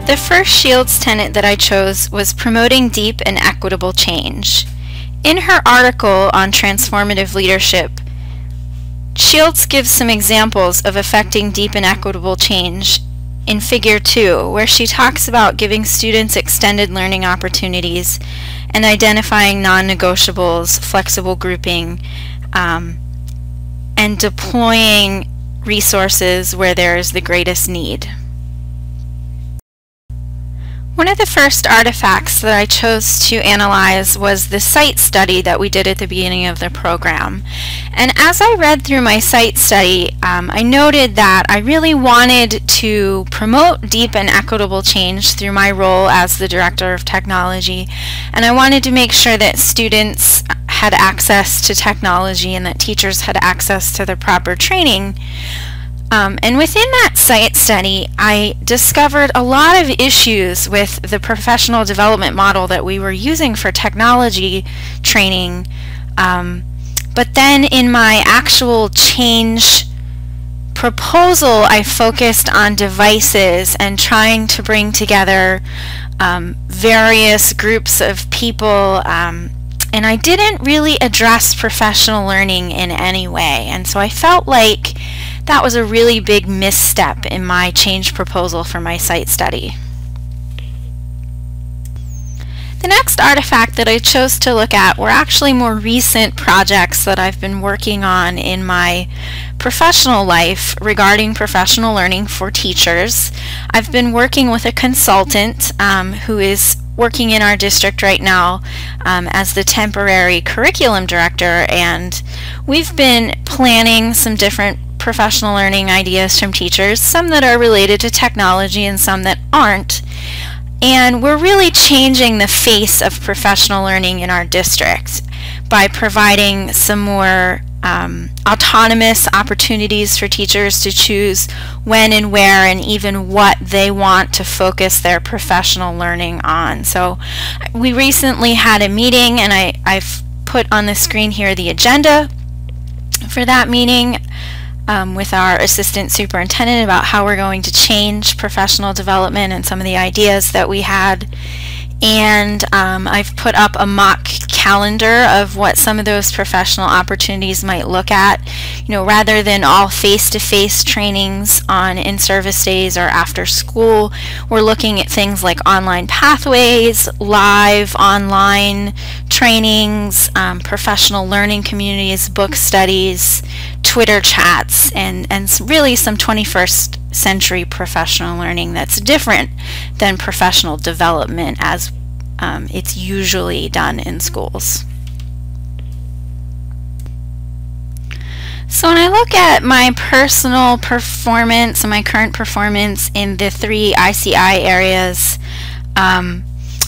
The first Shields tenet that I chose was promoting deep and equitable change. In her article on transformative leadership, Shields gives some examples of affecting deep and equitable change in Figure 2, where she talks about giving students extended learning opportunities and identifying non-negotiables, flexible grouping, and deploying resources where there is the greatest need. One of the first artifacts that I chose to analyze was the site study that we did at the beginning of the program. And as I read through my site study, I noted that I really wanted to promote deep and equitable change through my role as the Director of Technology. And I wanted to make sure that students had access to technology and that teachers had access to the proper training. And within that site study, I discovered a lot of issues with the professional development model that we were using for technology training. But then in my actual change proposal, I focused on devices and trying to bring together various groups of people, and I didn't really address professional learning in any way. And so I felt like that was a really big misstep in my change proposal for my site study. The next artifact that I chose to look at were actually more recent projects that I've been working on in my professional life regarding professional learning for teachers. I've been working with a consultant who is working in our district right now as the temporary curriculum director, and we've been planning some different professional learning ideas from teachers, some that are related to technology and some that aren't. And we're really changing the face of professional learning in our district by providing some more autonomous opportunities for teachers to choose when and where and even what they want to focus their professional learning on. So we recently had a meeting, and I've put on the screen here the agenda for that meeting with our assistant superintendent about how we're going to change professional development and some of the ideas that we had. And I've put up a mock calendar of what some of those professional opportunities might look at. You know, rather than all face-to-face trainings on in-service days or after school, we're looking at things like online pathways, live online trainings, professional learning communities, book studies, Twitter chats, and really some 21st century professional learning that's different than professional development as it's usually done in schools. So when I look at my personal performance and my current performance in the 3 ICI areas,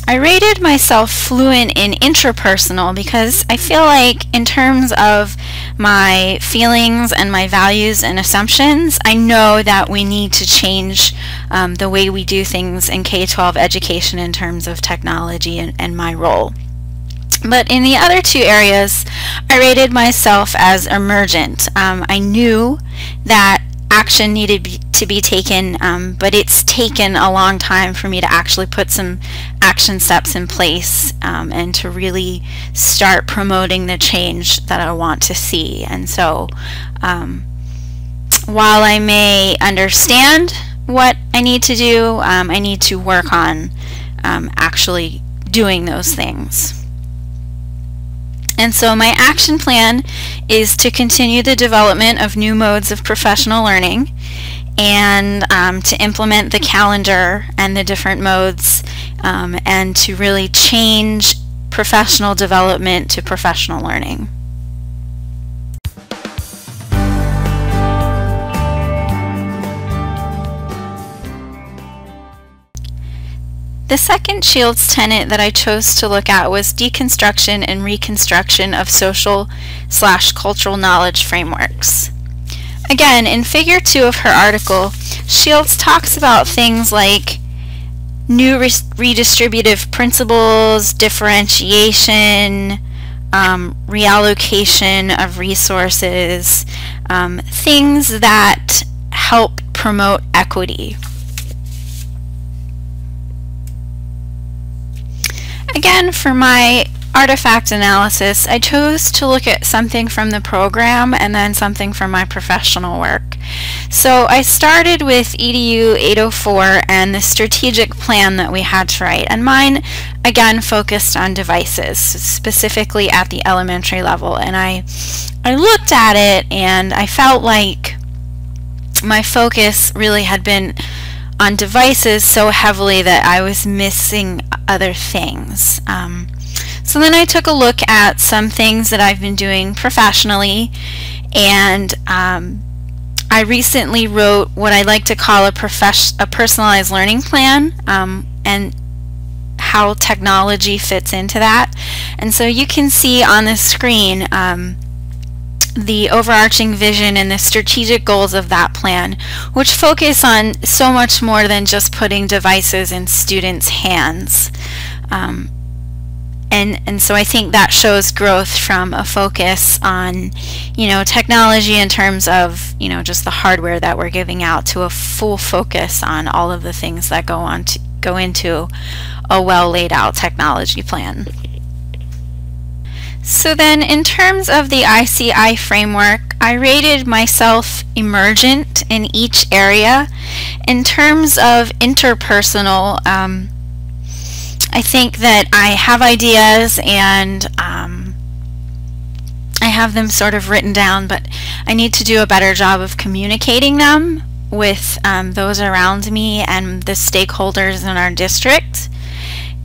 I rated myself fluent in intrapersonal because I feel like in terms of my feelings and my values and assumptions, I know that we need to change the way we do things in K-12 education in terms of technology and my role. But in the other 2 areas, I rated myself as emergent. I knew that action needed to be taken, but it's taken a long time for me to actually put some action steps in place and to really start promoting the change that I want to see. And so while I may understand what I need to do, I need to work on actually doing those things. And so my action plan is to continue the development of new modes of professional learning and to implement the calendar and the different modes and to really change professional development to professional learning. The second Shields tenet that I chose to look at was deconstruction and reconstruction of social/cultural knowledge frameworks. Again, in Figure 2 of her article, Shields talks about things like new redistributive principles, differentiation, reallocation of resources, things that help promote equity. Again, for my artifact analysis, I chose to look at something from the program and then something from my professional work. So I started with EDU 804 and the strategic plan that we had to write, and mine again focused on devices, specifically at the elementary level. And I looked at it and I felt like my focus really had been on devices so heavily that I was missing other things. So then I took a look at some things that I've been doing professionally, and I recently wrote what I like to call a personalized learning plan, and how technology fits into that. And so you can see on the screen the overarching vision and the strategic goals of that plan, which focus on so much more than just putting devices in students' hands. And so I think that shows growth from a focus on, technology in terms of, just the hardware that we're giving out, to a full focus on all of the things that go into a well laid out technology plan. So then, in terms of the ICI framework, I rated myself emergent in each area. In terms of interpersonal, I think that I have ideas and I have them sort of written down, but I need to do a better job of communicating them with those around me and the stakeholders in our district.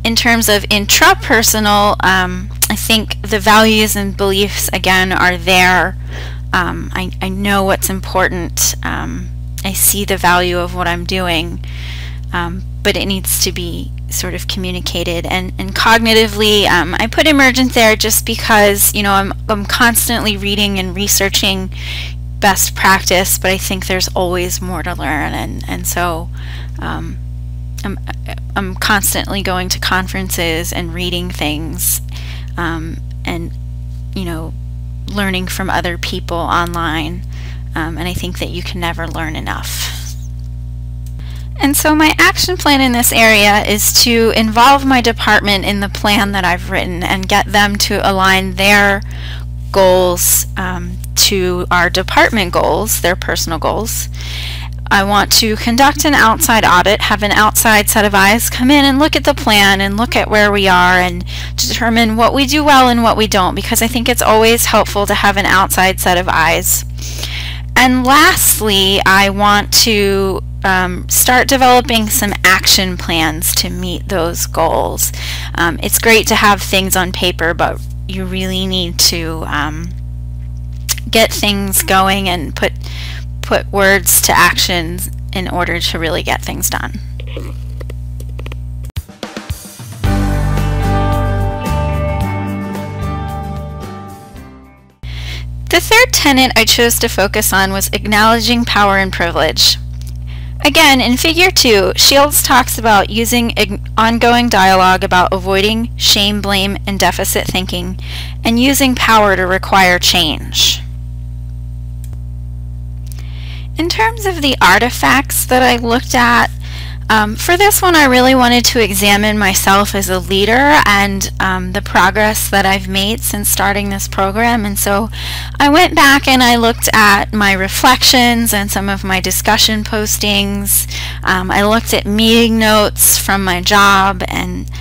In terms of intrapersonal, I think the values and beliefs again are there. I know what's important. I see the value of what I'm doing, but it needs to be sort of communicated. And cognitively, I put emergent there just because I'm constantly reading and researching best practice, but I think there's always more to learn, and so I'm constantly going to conferences and reading things, and learning from other people online, and I think that you can never learn enough. And so my action plan in this area is to involve my department in the plan that I've written and get them to align their goals to our department goals, their personal goals. I want to conduct an outside audit, have an outside set of eyes come in and look at the plan and look at where we are and determine what we do well and what we don't, because I think it's always helpful to have an outside set of eyes. And lastly, I want to start developing some action plans to meet those goals. It's great to have things on paper, but you really need to get things going and put words to actions in order to really get things done. The third tenet I chose to focus on was acknowledging power and privilege. Again, in Figure 2, Shields talks about using ongoing dialogue about avoiding shame, blame, and deficit thinking, and using power to require change. In terms of the artifacts that I looked at, for this one I really wanted to examine myself as a leader and the progress that I've made since starting this program. And so I went back and I looked at my reflections and some of my discussion postings. I looked at meeting notes from my job and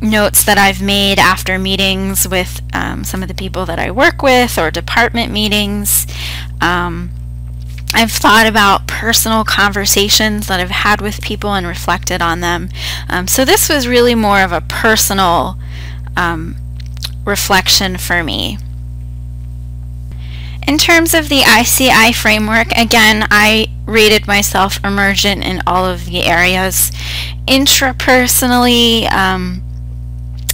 notes that I've made after meetings with some of the people that I work with, or department meetings. I've thought about personal conversations that I've had with people and reflected on them. So this was really more of a personal reflection for me. In terms of the ICI framework, again, I rated myself emergent in all of the areas. Intrapersonally,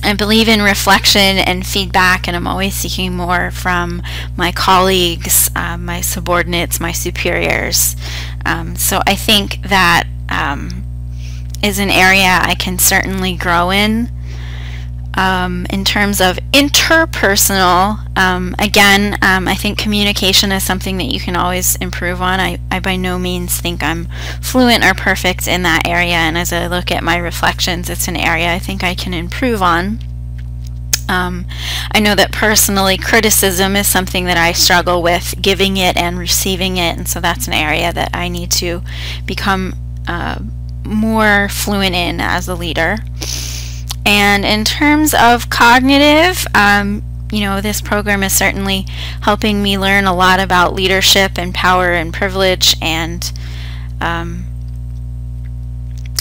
I believe in reflection and feedback, and I'm always seeking more from my colleagues, my subordinates, my superiors. So I think that is an area I can certainly grow in. In terms of interpersonal, again, I think communication is something that you can always improve on. I by no means think I'm fluent or perfect in that area, and as I look at my reflections, it's an area I think I can improve on. I know that personally criticism is something that I struggle with, giving it and receiving it, and so that's an area that I need to become more fluent in as a leader. And in terms of cognitive, you know, this program is certainly helping me learn a lot about leadership and power and privilege, and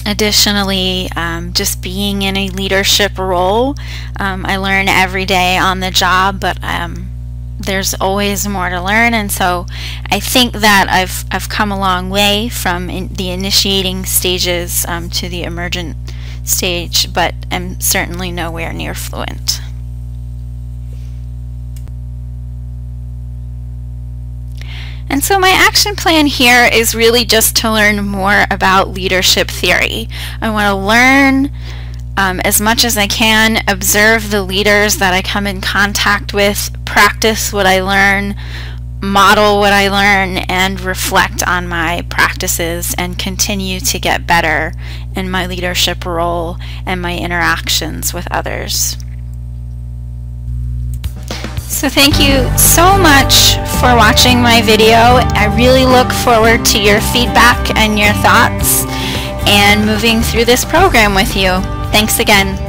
additionally, just being in a leadership role. I learn every day on the job, but there's always more to learn, and so I think that I've come a long way from the initiating stages to the emergent stage, but I'm certainly nowhere near fluent. And so my action plan here is really just to learn more about leadership theory. I want to learn as much as I can, observe the leaders that I come in contact with, practice what I learn, model what I learn, and reflect on my practices and continue to get better in my leadership role and my interactions with others. So thank you so much for watching my video. I really look forward to your feedback and your thoughts and moving through this program with you. Thanks again.